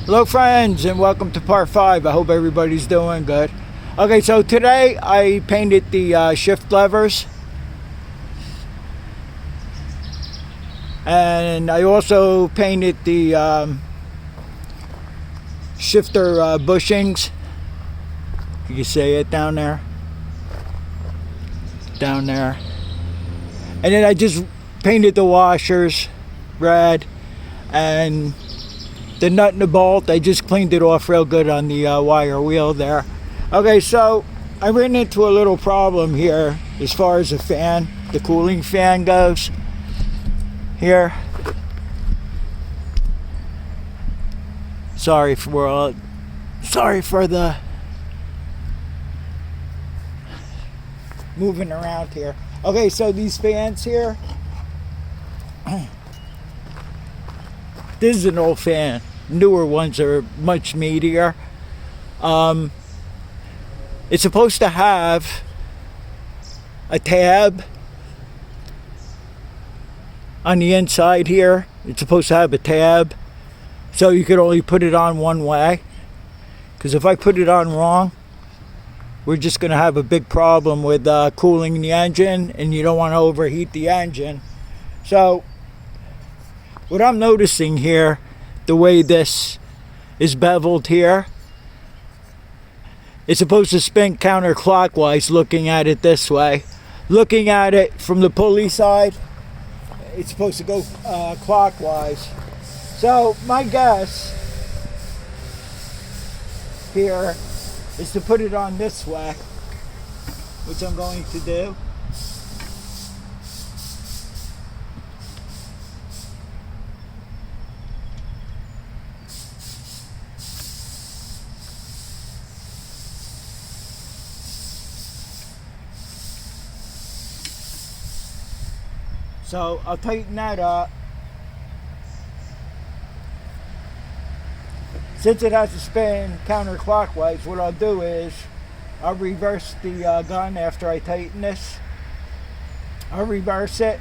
Hello friends, and welcome to part 5. I hope everybody's doing good. Okay, so today I painted the shift levers, and I also painted the shifter bushings. You can see it down there, and then I just painted the washers red, and the nut and the bolt, I just cleaned it off real good on the wire wheel there. Okay, so I ran into a little problem here as far as the cooling fan goes here. Sorry for the moving around here. Okay, so these fans here, this is an old fan. Newer ones are much meatier. It's supposed to have a tab on the inside here. It's supposed to have a tab, so you could only put it on one way. Because if I put it on wrong, we're just going to have a big problem with cooling the engine, and you don't want to overheat the engine. So what I'm noticing here, the way this is beveled here, it's supposed to spin counterclockwise looking at it this way. Looking at it from the pulley side, it's supposed to go clockwise. So my guess here is to put it on this way, which I'm going to do. So I'll tighten that up. Since it has to spin counterclockwise, what I'll do is I'll reverse the gun after I tighten this. I'll reverse it.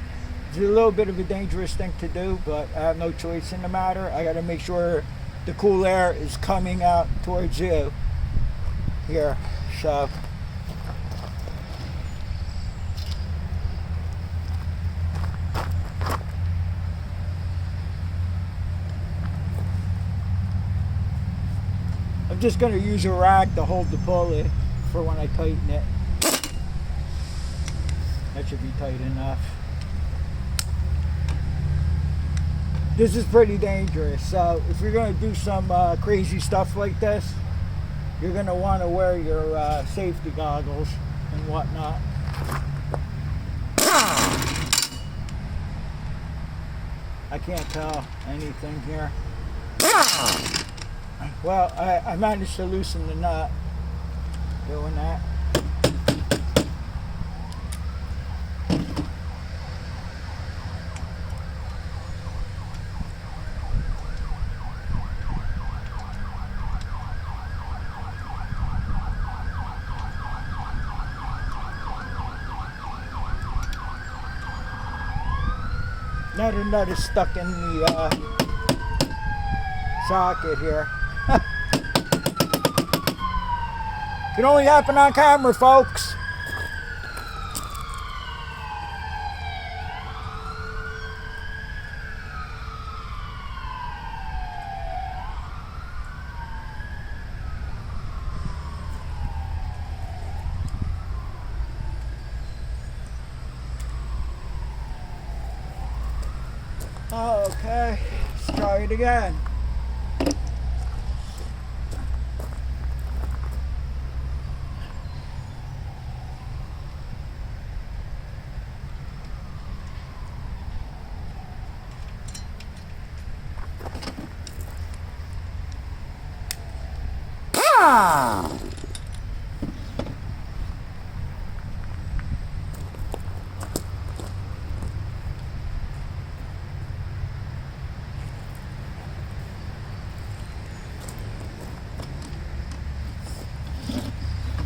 It's a little bit of a dangerous thing to do, but I have no choice in the matter. I got to make sure the cool air is coming out towards you here. So I'm just going to use a rag to hold the pulley for when I tighten it. That should be tight enough. This is pretty dangerous, so if you're going to do some crazy stuff like this, you're going to want to wear your safety goggles and whatnot. I can't tell anything here. Well, I managed to loosen the nut doing that. Another nut is stuck in the socket here. Can only happen on camera, folks. Okay, let's try it again.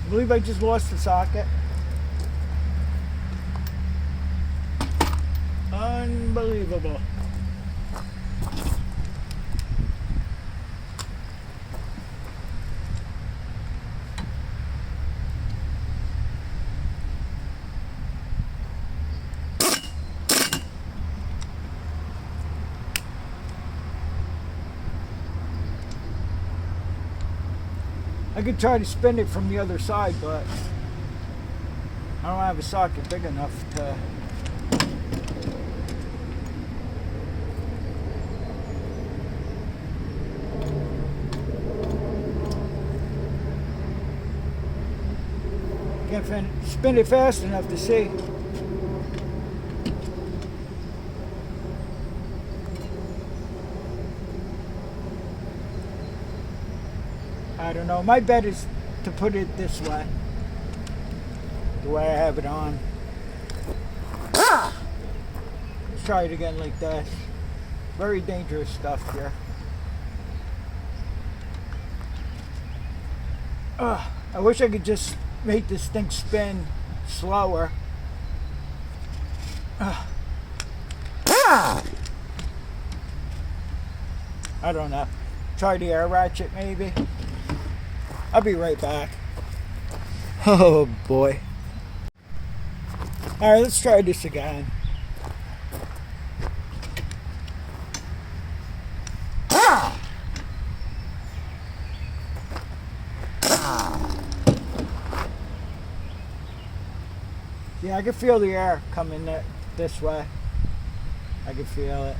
I believe I just lost the socket. Unbelievable. I could try to spin it from the other side, but I don't have a socket big enough to. Can't spin it fast enough to see. I don't know. My bet is to put it this way. The way I have it on. Let's try it again like that. Very dangerous stuff here. I wish I could just make this thing spin slower. I don't know. Try the air ratchet maybe. I'll be right back. Oh boy. Alright, let's try this again. Yeah, I can feel the air coming this way. I can feel it.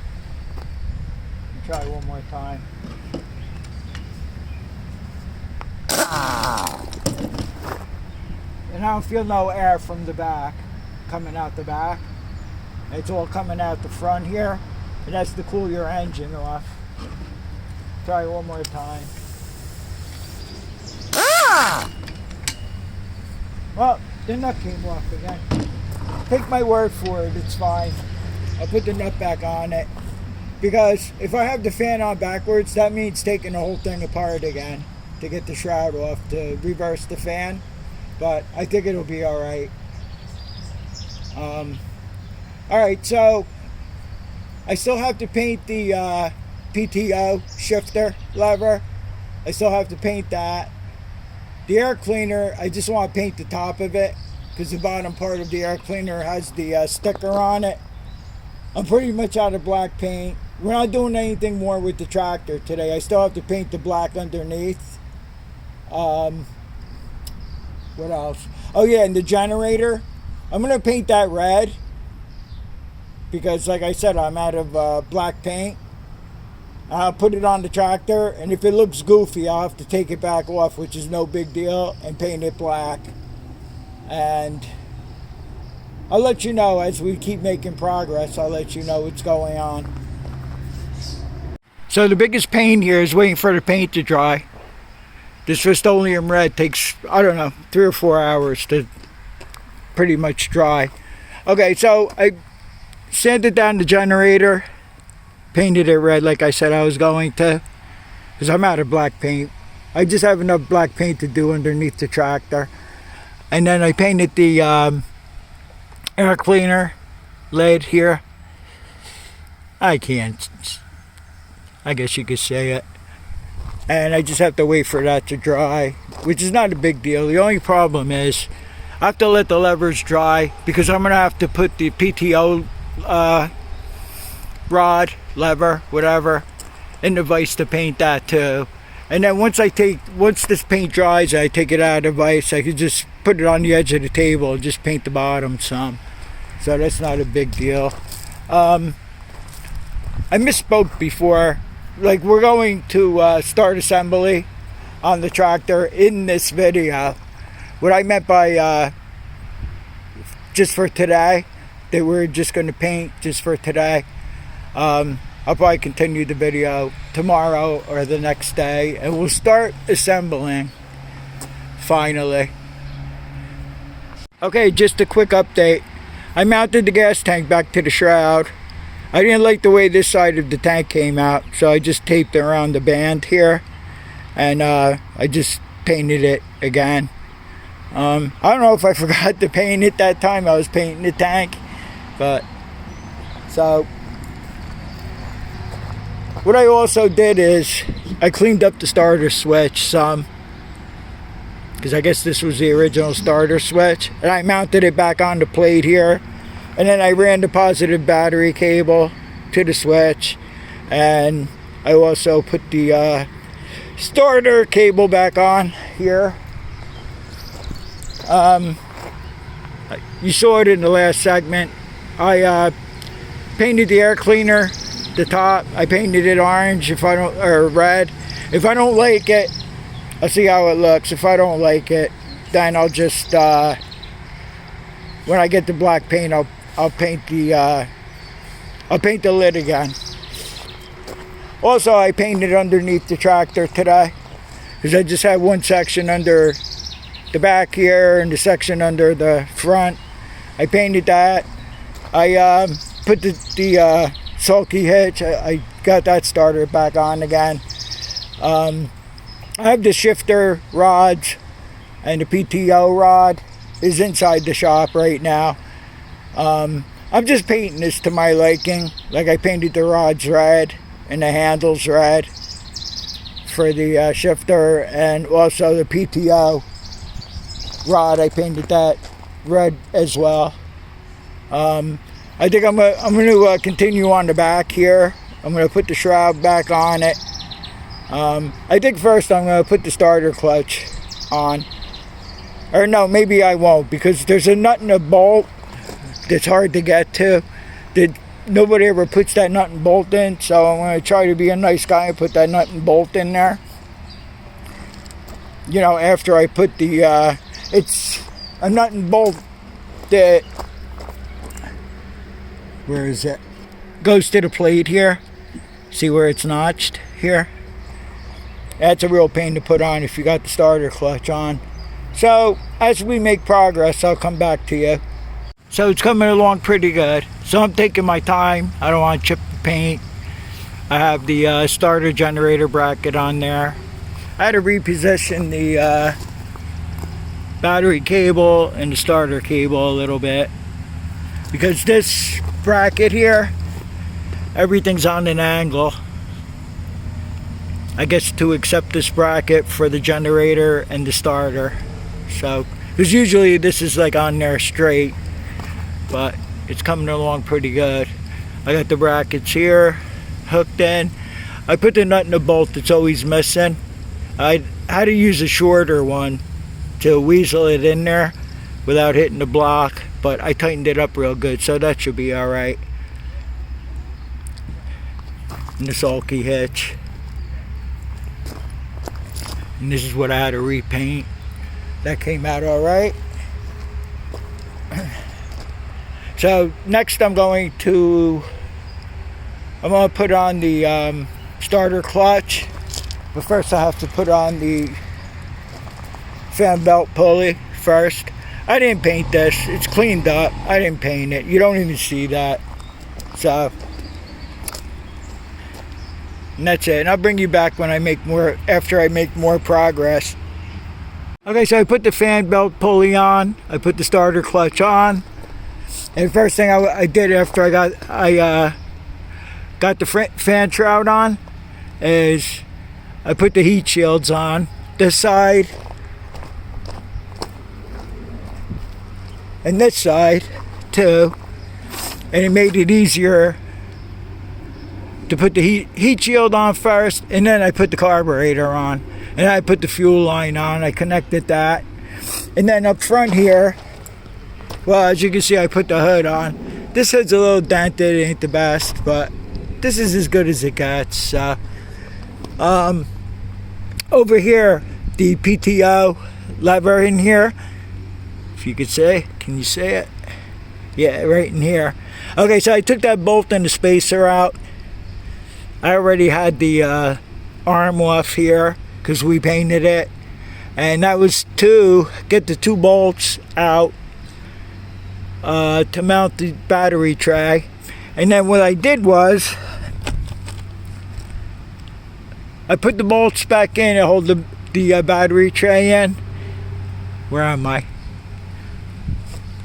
Try one more time. And I don't feel no air from the back coming out the back. It's all coming out the front here. And that's to cool your engine off. Try one more time. Well, the nut came off again. Take my word for it, it's fine. I'll put the nut back on it. Because if I have the fan on backwards, that means taking the whole thing apart again to get the shroud off, to reverse the fan. But I think it'll be alright. Alright, so I still have to paint the PTO shifter lever. I still have to paint that. The air cleaner, I just want to paint the top of it because the bottom part of the air cleaner has the sticker on it. I'm pretty much out of black paint. We're not doing anything more with the tractor today. I still have to paint the black underneath. What else? Oh yeah, and the generator. I'm going to paint that red because like I said, I'm out of black paint. I'll put it on the tractor, and if it looks goofy, I'll have to take it back off, which is no big deal, and paint it black. And I'll let you know as we keep making progress. I'll let you know what's going on. So the biggest pain here is waiting for the paint to dry. This Rust-Oleum red takes, I don't know, 3 or 4 hours to pretty much dry. Okay, so I sanded down the generator, painted it red like I said I was going to, because I'm out of black paint. I just have enough black paint to do underneath the tractor. And then I painted the air cleaner lid here. I guess you could say it. And I just have to wait for that to dry, which is not a big deal. The only problem is I have to let the levers dry because I'm going to have to put the PTO rod, lever, whatever, in the vise to paint that too. And then once this paint dries, I take it out of the vise. I can just put it on the edge of the table and just paint the bottom some. So that's not a big deal. I misspoke before. Like, we're going to start assembly on the tractor in this video. What I meant by just for today, that we're just going to paint just for today. I'll probably continue the video tomorrow or the next day, and we'll start assembling finally. Okay, just a quick update. I mounted the gas tank back to the shroud. I didn't like the way this side of the tank came out, so I just taped it around the band here, and I just painted it again. I don't know if I forgot to paint it that time. I was painting the tank, but so what I also did is I cleaned up the starter switch some, because I guess this was the original starter switch, and I mounted it back on the plate here. And then I ran the positive battery cable to the switch, and I also put the starter cable back on, here. You saw it in the last segment. I painted the air cleaner, the top. I painted it orange or red. If I don't like it, I'll see how it looks. If I don't like it, then I'll just when I get the black paint, I'll paint the lid again. Also, I painted underneath the tractor today because I just had one section under the back here and the section under the front. I painted that. I put the sulky hitch. I got that starter back on again. I have the shifter rods, and the PTO rod is inside the shop right now. I'm just painting this to my liking. Like, I painted the rods red and the handles red for the shifter, and also the PTO rod, I painted that red as well. I think I'm gonna continue on the back here. I'm gonna put the shroud back on it. I think first I'm gonna put the starter clutch on, or no, maybe I won't, because there's a nut and a bolt that's hard to get to. Nobody ever puts that nut and bolt in, so I'm gonna try to be a nice guy and put that nut and bolt in there. You know, after I put the it's a nut and bolt that, where is it? Goes to the plate here. See where it's notched here? That's a real pain to put on if you got the starter clutch on. So as we make progress, I'll come back to you. So it's coming along pretty good. So I'm taking my time. I don't want to chip the paint. I have the starter generator bracket on there. I had to reposition the battery cable and the starter cable a little bit, because this bracket here, everything's on an angle. I guess to accept this bracket for the generator and the starter. So, because usually this is like on there straight, but it's coming along pretty good. I got the brackets here hooked in. I put the nut and the bolt that's always missing. I had to use a shorter one to weasel it in there without hitting the block, but I tightened it up real good, so that should be alright. And the sulky hitch. And this is what I had to repaint. That came out alright. So next I'm going to put on the starter clutch, but first I have to put on the fan belt pulley first. I didn't paint this. It's cleaned up. I didn't paint it. You don't even see that. So, and that's it. And I'll bring you back when I make more, after I make more progress. Okay, so I put the fan belt pulley on. I put the starter clutch on. And the first thing I did after I got the fan shroud on is I put the heat shields on this side and this side too, and it made it easier to put the heat shield on first, and then I put the carburetor on, and I put the fuel line on. I connected that, and then up front here, well, as you can see, I put the hood on. This hood's a little dented, it ain't the best, but this is as good as it gets. Over here, the PTO lever in here, if you could say, can you say it? Yeah, right in here. Okay, so I took that bolt and the spacer out. I already had the arm off here because we painted it, and that was to get the two bolts out to mount the battery tray. And then what I did was I put the bolts back in and hold the battery tray in. Where am I?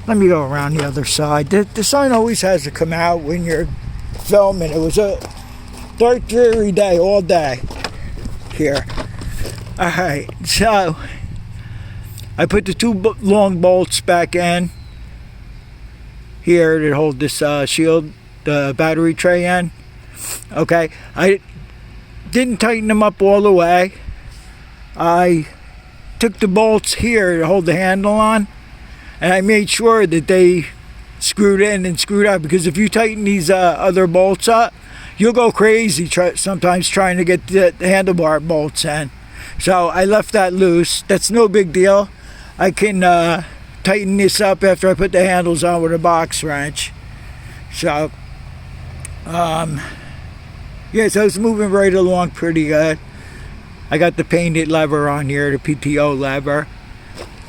Let me go around the other side. The sun always has to come out when you're filming. It was a dark, dreary day all day here. Alright, so I put the two long bolts back in here to hold this shield, the battery tray in. Okay, I didn't tighten them up all the way. I took the bolts here to hold the handle on, and I made sure that they screwed in and screwed out, because if you tighten these other bolts up, you'll go crazy sometimes trying to get the handlebar bolts in. So I left that loose. That's no big deal. I can tighten this up after I put the handles on with a box wrench. So yeah, so it's moving right along pretty good. I got the painted lever on here, the PTO lever.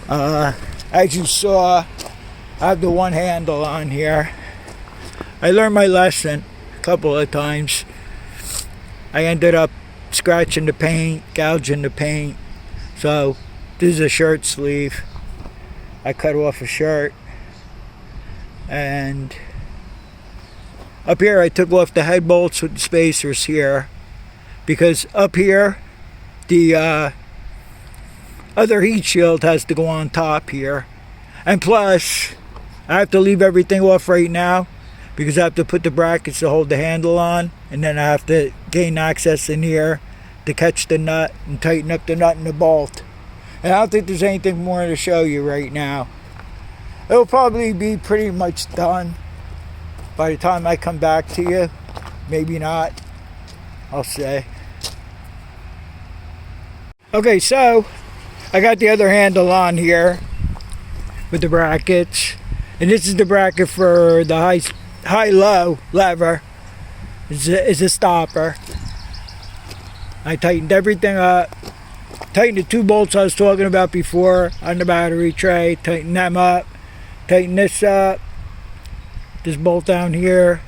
As you saw, I have the one handle on here. I learned my lesson a couple of times. I ended up scratching the paint, gouging the paint. So this is a shirt sleeve. I cut off a shirt. And up here I took off the head bolts with the spacers here, because up here the other heat shield has to go on top here. And plus, I have to leave everything off right now because I have to put the brackets to hold the handle on, and then I have to gain access in here to catch the nut and tighten up the nut and the bolt. And I don't think there's anything more to show you right now. It'll probably be pretty much done by the time I come back to you. Maybe not. I'll say. Okay, so I got the other handle on here with the brackets, and this is the bracket for the high-low lever. It's a stopper. I tightened everything up. Tightened the two bolts I was talking about before on the battery tray. Tighten them up. Tighten this up. This bolt down here.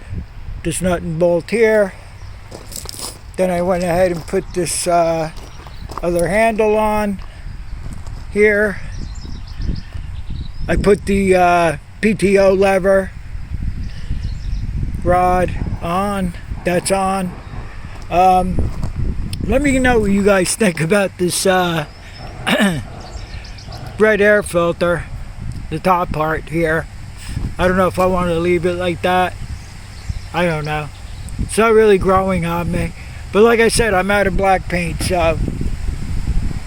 This nut and bolt here. Then I went ahead and put this other handle on here. I put the PTO lever rod on. That's on. Let me know what you guys think about this red air filter, the top part here. I don't know if I want to leave it like that. I don't know. It's not really growing on me. But like I said, I'm out of black paint, so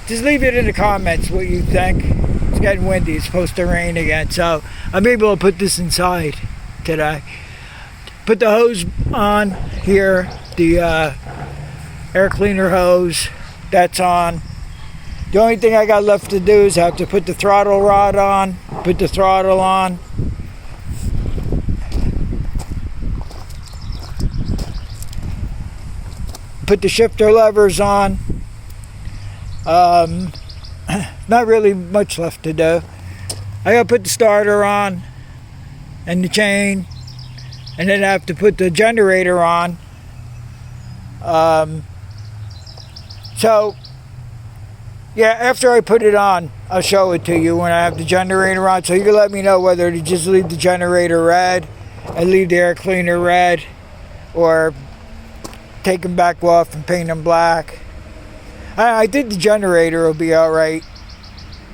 just leave it in the comments what you think. It's getting windy. It's supposed to rain again, so I'm able to put this inside today. Put the hose on here, the air cleaner hose. That's on. The only thing I got left to do is I have to put the throttle rod on, put the throttle on. Put the shifter levers on. Not really much left to do. I gotta put the starter on and the chain, and then I have to put the generator on. So yeah, after I put it on, I'll show it to you when I have the generator on, so you can let me know whether to just leave the generator red and leave the air cleaner red, or take them back off and paint them black. I think the generator will be alright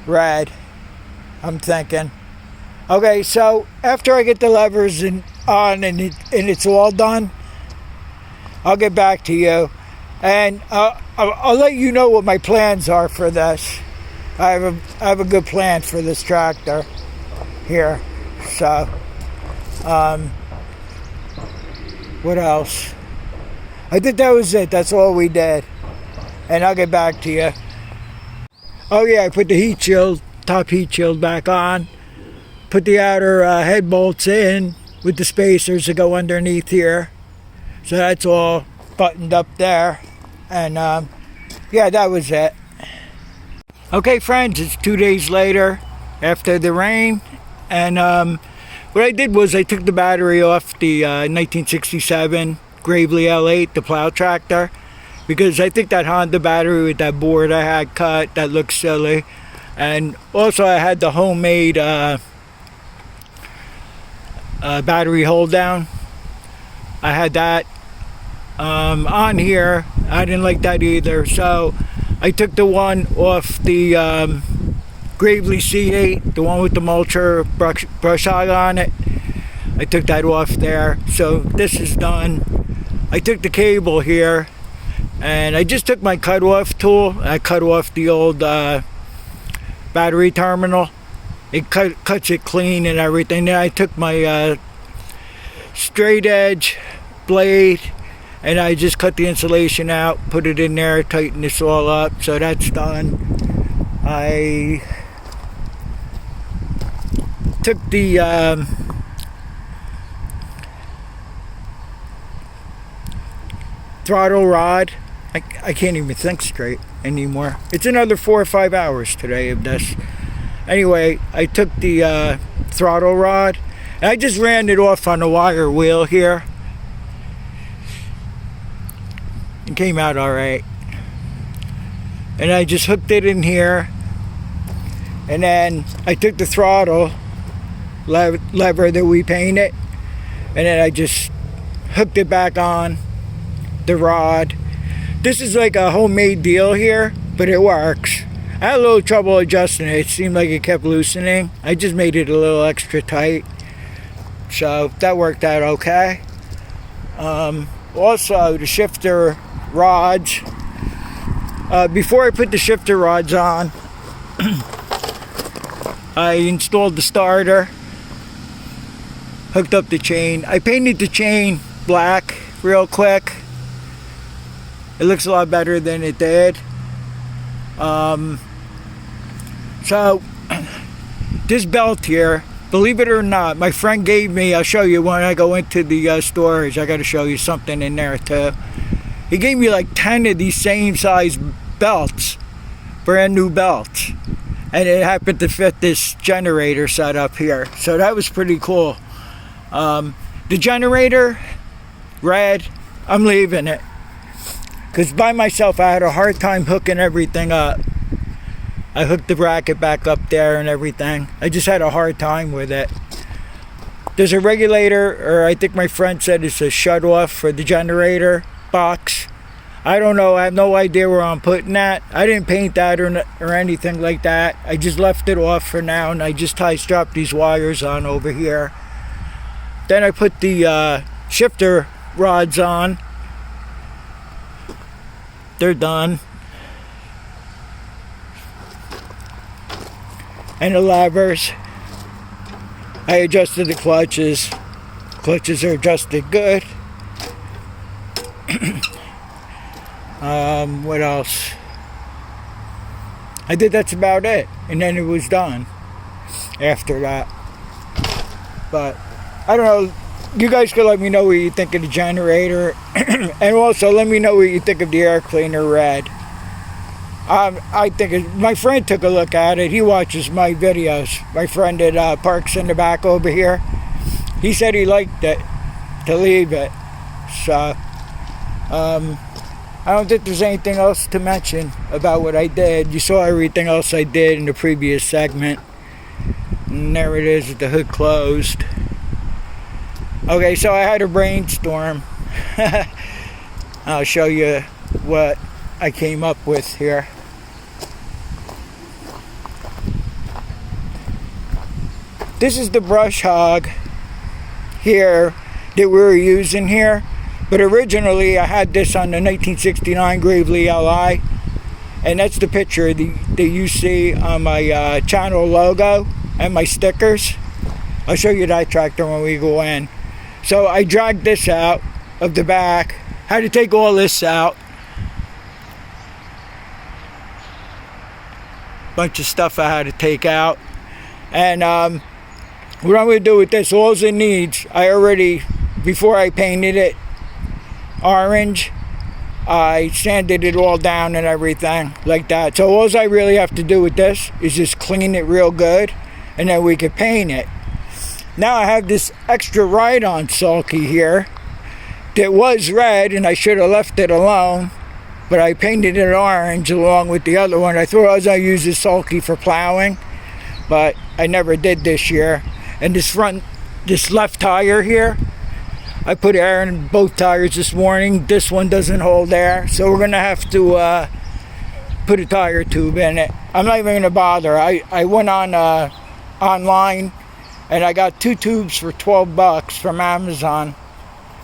red, I'm thinking. Okay, so after I get the levers on and it's all done, I'll get back to you, and I'll let you know what my plans are for this. I have a good plan for this tractor here. So what else? I think that was it. That's all we did, and I'll get back to you. Oh yeah, I put the heat shield, top heat shield back on. Put the outer head bolts in with the spacers that go underneath here. So that's all buttoned up there. And yeah, that was it. Okay friends, it's 2 days later after the rain. And what I did was I took the battery off the 1967 Gravely L8, the plow tractor. Because I think that Honda battery with that board I had cut, that looks silly. And also I had the homemade battery hold down. I had that on here. I didn't like that either, so I took the one off the Gravely C8, the one with the mulcher brush hog on it. I took that off there, so this is done. I took the cable here, and I just took my cut off tool. I cut off the old battery terminal. It cuts it clean and everything. Then I took my straight edge blade and I just cut the insulation out, put it in there, tighten this all up. So that's done. I took the throttle rod. I can't even think straight anymore. It's another 4 or 5 hours today of this. Anyway, I took the throttle rod and I just ran it off on the wire wheel here. It came out alright. And I just hooked it in here. And then I took the throttle lever that we painted. And then I just hooked it back on the rod. This is like a homemade deal here, but it works. I had a little trouble adjusting it. It seemed like it kept loosening. I just made it a little extra tight. So that worked out okay. Also, the shifter rods. Before I put the shifter rods on, I installed the starter, hooked up the chain. I painted the chain black real quick. It looks a lot better than it did. So this belt here, believe it or not, my friend gave me, I'll show you when I go into the storage. I got to show you something in there too. He gave me like 10 of these same size belts, brand new belts, and it happened to fit this generator setup here. So that was pretty cool. The generator, red, I'm leaving it. Because by myself I had a hard time hooking everything up. I hooked the bracket back up there and everything. I just had a hard time with it. There's a regulator, or I think my friend said it's a shut off for the generator box. I don't know, I have no idea where I'm putting that. I didn't paint that or anything like that. I just left it off for now, and I just strapped these wires on over here. Then I put the shifter rods on. They're done. And the levers. I adjusted the clutches. Clutches are adjusted good. What else? I think that's about it. And then it was done after that. But I don't know. You guys could let me know what you think of the generator. And also let me know what you think of the air cleaner red. I think my friend took a look at it. He watches my videos. My friend that parks in the back over here. He said he liked it to leave it. So I don't think there's anything else to mention about what I did. You saw everything else I did in the previous segment. And there it is with the hood closed. Okay, so I had a brainstorm. I'll show you what I came up with here. This is the brush hog here that we were using here. But originally I had this on the 1969 Gravely LI. And that's the picture that you see on my channel logo and my stickers. I'll show you that tractor when we go in. So I dragged this out of the back. Had to take all this out. Bunch of stuff I had to take out. And what I'm going to do with this, all it needs, I already, before I painted it orange, I sanded it all down and everything like that. So all I really have to do with this is just clean it real good, and then we can paint it. Now I have this extra ride-on sulky here that was red, and I should have left it alone, but I painted it orange along with the other one. I thought I was going to use this sulky for plowing, but I never did this year. And this left tire here, I put air in both tires this morning. This one doesn't hold air, so we're gonna have to put a tire tube in it. I'm not even gonna bother. I went on online and I got 2 tubes for $12 from Amazon.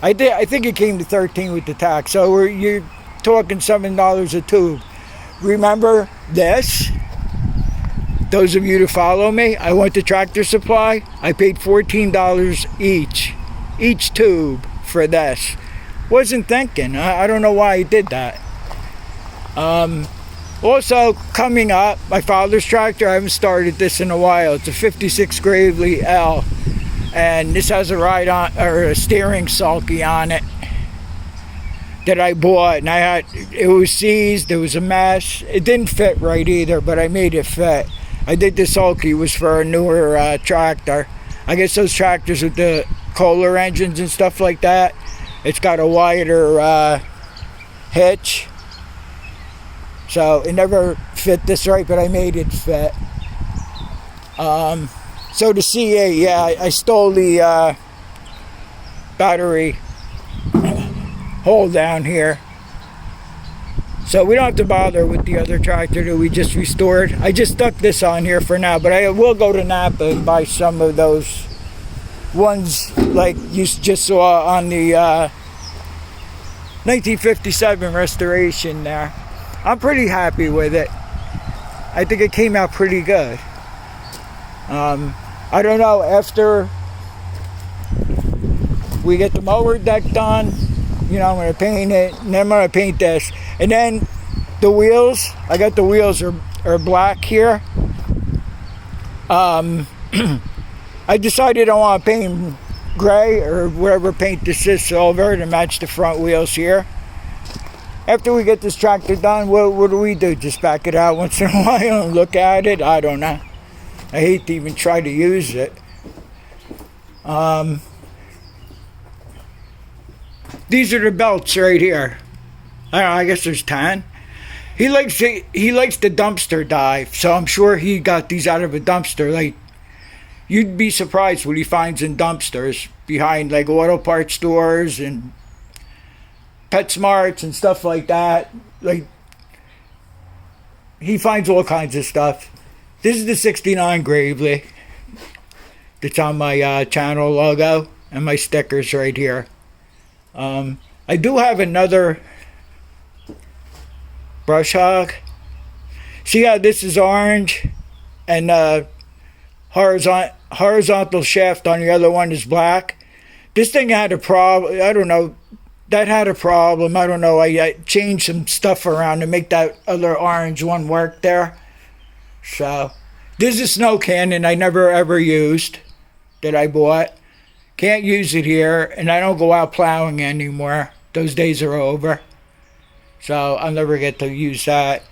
I think it came to 13 with the tax, so you're talking $7 a tube. Remember this? those of you to follow me, I went to Tractor Supply. I paid $14 each tube for this. Wasn't thinking. I don't know why I did that. Also, coming up, my father's tractor. I haven't started this in a while. It's a 56 Gravely L, and this has a ride on, or a steering sulky on it that I bought, and it was seized. It was a mess. It didn't fit right either, but I made it fit. I think the sulky was for a newer tractor. I guess those tractors with the Kohler engines and stuff like that, it's got a wider hitch. So it never fit this right, but I made it fit. So the C8, yeah, I stole the battery hole down here. So we don't have to bother with the other tractor that we just restored. I just stuck this on here for now, but I will go to Napa and buy some of those ones like you just saw on the 1957 restoration there. I'm pretty happy with it. I think it came out pretty good. I don't know, after we get the mower deck done, you know, I'm going to paint it, and then I'm going to paint this. And then the wheels, I got the wheels are black here. I decided I want to paint gray or whatever paint this is, silver, to match the front wheels here. After we get this tractor done, what do we do? Just back it out once in a while and look at it? I don't know. I hate to even try to use it. These are the belts right here. I don't know, I guess there's 10. He likes the dumpster dive, so I'm sure he got these out of a dumpster. Like, you'd be surprised what he finds in dumpsters behind like auto parts stores and PetSmarts and stuff like that. Like, he finds all kinds of stuff. This is the 69 Gravely that's on my channel logo and my stickers right here. I do have another brush hog. See how this is orange and horizontal shaft on the other one is black? This thing had a problem. I don't know. That had a problem. I don't know. I changed some stuff around to make that other orange one work there. So, this is a snow cannon I never ever used that I bought. Can't use it here, and I don't go out plowing anymore. Those days are over. So, I'll never get to use that.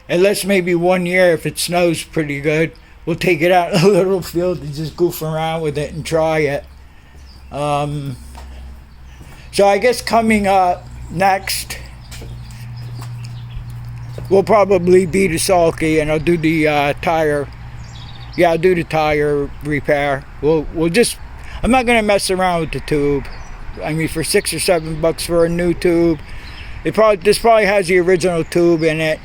Unless maybe one year, if it snows pretty good, we'll take it out in a little field and just goof around with it and try it. So I guess coming up next will probably be the sulky, and I'll do the tire. Yeah, I'll do the tire repair. We'll just. I'm not gonna mess around with the tube. I mean, for $6 or $7 for a new tube, this probably has the original tube in it,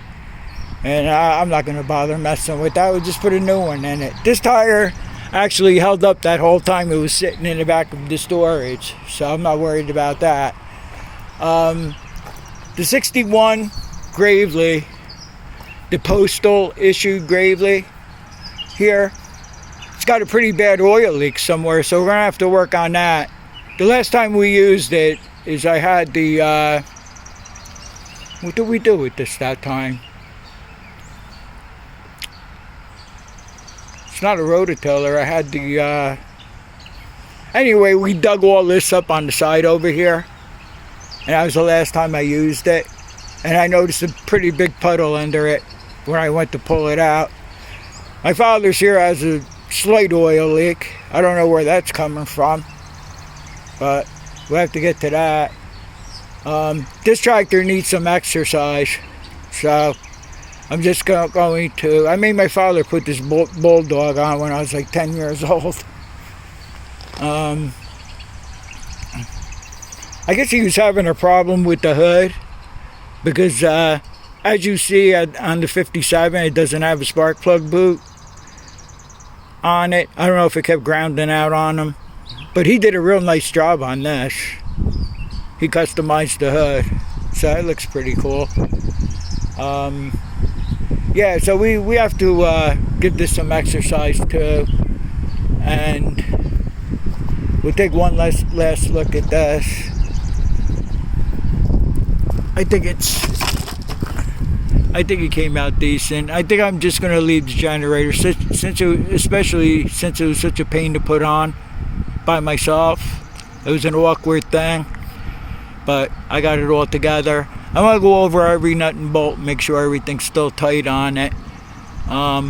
and I'm not gonna bother messing with that. We'll just put a new one in it. This tire actually held up that whole time it was sitting in the back of the storage, so I'm not worried about that. The 61 Gravely, the postal issue Gravely here, it's got a pretty bad oil leak somewhere, so we're gonna have to work on that. The last time we used it is I had the what did we do with this that time? It's not a rototiller. I had the anyway, we dug all this up on the side over here, and that was the last time I used it, and I noticed a pretty big puddle under it when I went to pull it out. My father's here has a slight oil leak. I don't know where that's coming from, but we'll have to get to that. This tractor needs some exercise, so I'm just going to. I made my father put this bulldog on when I was like 10 years old. I guess he was having a problem with the hood because, as you see on the 57, it doesn't have a spark plug boot on it. I don't know if it kept grounding out on him, but he did a real nice job on this. He customized the hood, so it looks pretty cool. yeah, so we have to give this some exercise too, and we'll take one last look at this. I think it came out decent. I think I'm just gonna leave the generator especially since it was such a pain to put on by myself. It was an awkward thing, but I got it all together. I'm gonna go over every nut and bolt, make sure everything's still tight on it. I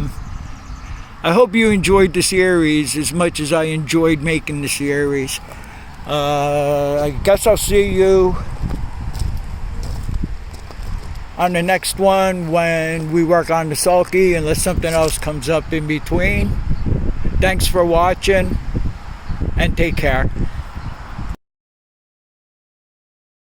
hope you enjoyed the series as much as I enjoyed making the series. I guess I'll see you on the next one when we work on the sulky, unless something else comes up in between. Thanks for watching, and take care.